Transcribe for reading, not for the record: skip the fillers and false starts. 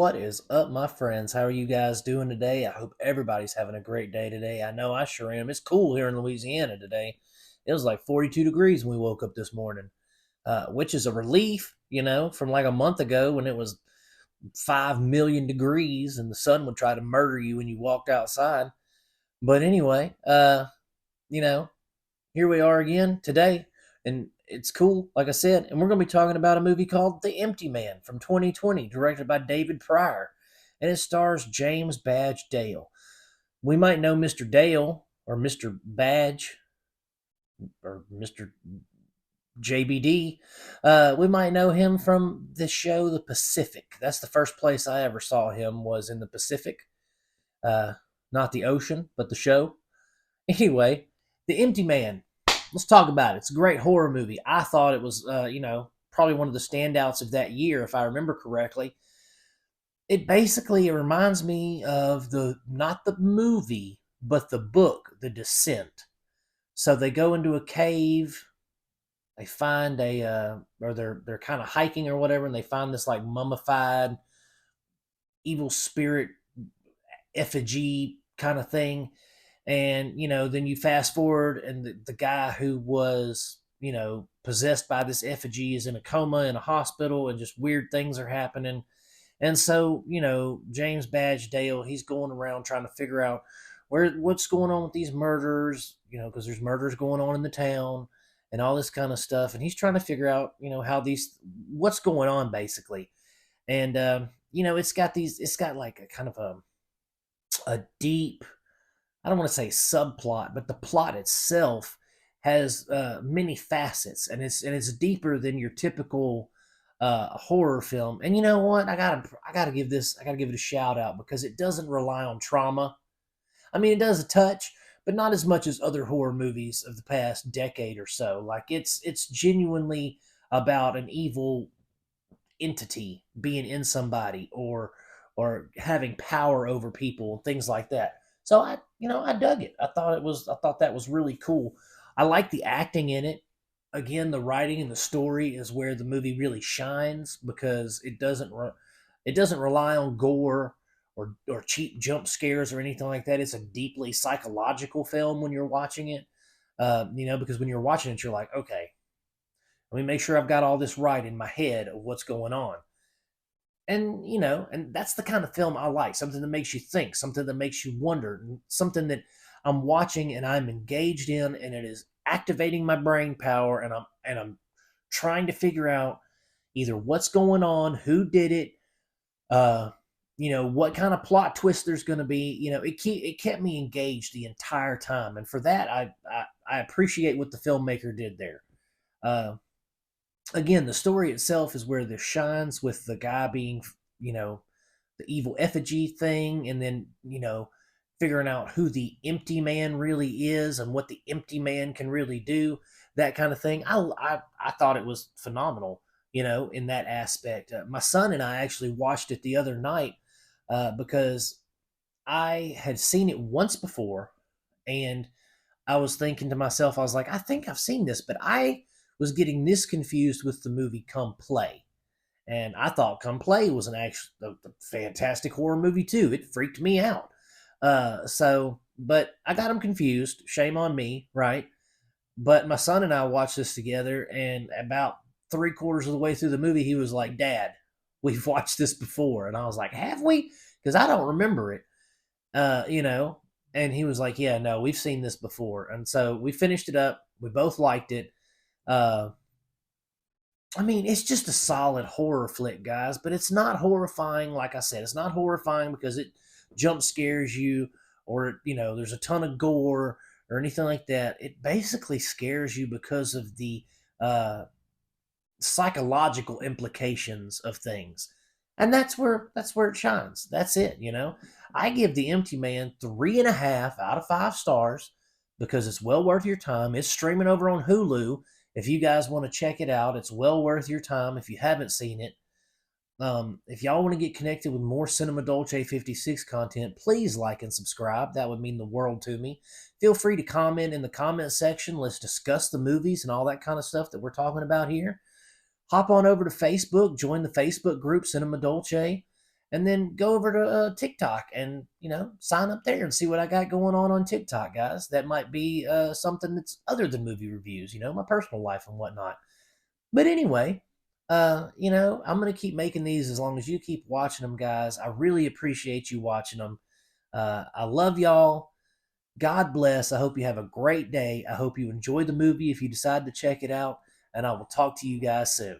What is up, my friends? How are you guys doing today? I hope everybody's having a great day today. I know I sure am. It's cool here in Louisiana today. It was like 42 degrees when we woke up this morning, which is a relief, from like a month ago when it was 5 million degrees and the sun would try to murder you when you walked outside. But anyway, you know, here we are again today, and it's cool, like I said. And we're going to be talking about a movie called The Empty Man from 2020, directed by David Pryor, and it stars James Badge Dale. We might know Mr. Dale or Mr. Badge or Mr. JBD. We might know him from the show The Pacific. That's the first place I ever saw him, was in the Pacific. Uh, Not the ocean, but the show. Anyway, The Empty Man. Let's talk about it. It's a great horror movie. I thought it was, probably one of the standouts of that year, if I remember correctly. It reminds me of not the movie, but the book, The Descent. So they go into a cave. They find or they're kind of hiking or whatever, and they find this like mummified evil spirit effigy kind of thing. And then you fast forward, and the guy who was possessed by this effigy is in a coma in a hospital, and just weird things are happening. And so James Badge Dale, he's going around trying to figure out what's going on with these murders, because there's murders going on in the town and all this kind of stuff, and he's trying to figure out how these what's going on basically. And it's got like a kind of a deep, I don't want to say subplot, but the plot itself has many facets, and it's deeper than your typical horror film. And you know what? I gotta give it a shout out, because it doesn't rely on trauma. I mean, it does a touch, but not as much as other horror movies of the past decade or so. Like it's genuinely about an evil entity being in somebody, or having power over people and things like that. So I dug it. I thought that was really cool. I like the acting in it. Again, the writing and the story is where the movie really shines, because it doesn't rely on gore or cheap jump scares or anything like that. It's a deeply psychological film when you're watching it. Because when you're watching it, you're like, okay, let me make sure I've got all this right in my head of what's going on. And that's the kind of film I like. Something that makes you think, something that makes you wonder, something that I'm watching and I'm engaged in, and it is activating my brain power, and I'm trying to figure out either what's going on, who did it, what kind of plot twist there's going to be. It kept me engaged the entire time, and for that I appreciate what the filmmaker did there. Uh, Again, the story itself is where this shines, with the guy being, the evil effigy thing, and then, figuring out who the empty man really is and what the empty man can really do, that kind of thing. I thought it was phenomenal, in that aspect. My son and I actually watched it the other night, because I had seen it once before, and I was thinking to myself, I was like, I think I've seen this, but I was getting this confused with the movie Come Play. And I thought Come Play was a fantastic horror movie too. It freaked me out. But I got them confused. Shame on me, right? But my son and I watched this together, and about three-quarters of the way through the movie, he was like, "Dad, we've watched this before." And I was like, "Have we?" Because I don't remember it. uh, you know, and he was like, "Yeah, no, we've seen this before." And so we finished it up. We both liked it. Uh, I mean, it's just a solid horror flick, guys, but it's not horrifying. Like I said, it's not horrifying because it jump scares you, or, there's a ton of gore or anything like that. It basically scares you because of the uh, psychological implications of things. And that's where it shines. That's it. I give The Empty Man 3.5 out of 5 stars, because it's well worth your time. It's streaming over on Hulu. If you guys want to check it out, it's well worth your time if you haven't seen it. If y'all want to get connected with more Cinema Dolce 56 content, please like and subscribe. That would mean the world to me. Feel free to comment in the comment section. Let's discuss the movies and all that kind of stuff that we're talking about here. Hop on over to Facebook, join the Facebook group Cinema Dolce, and then go over to TikTok and sign up there and see what I got going on TikTok, guys. That might be something that's other than movie reviews, my personal life and whatnot. But anyway, I'm gonna keep making these as long as you keep watching them, guys. I really appreciate you watching them. I love y'all. God bless. I hope you have a great day. I hope you enjoy the movie if you decide to check it out, and I will talk to you guys soon.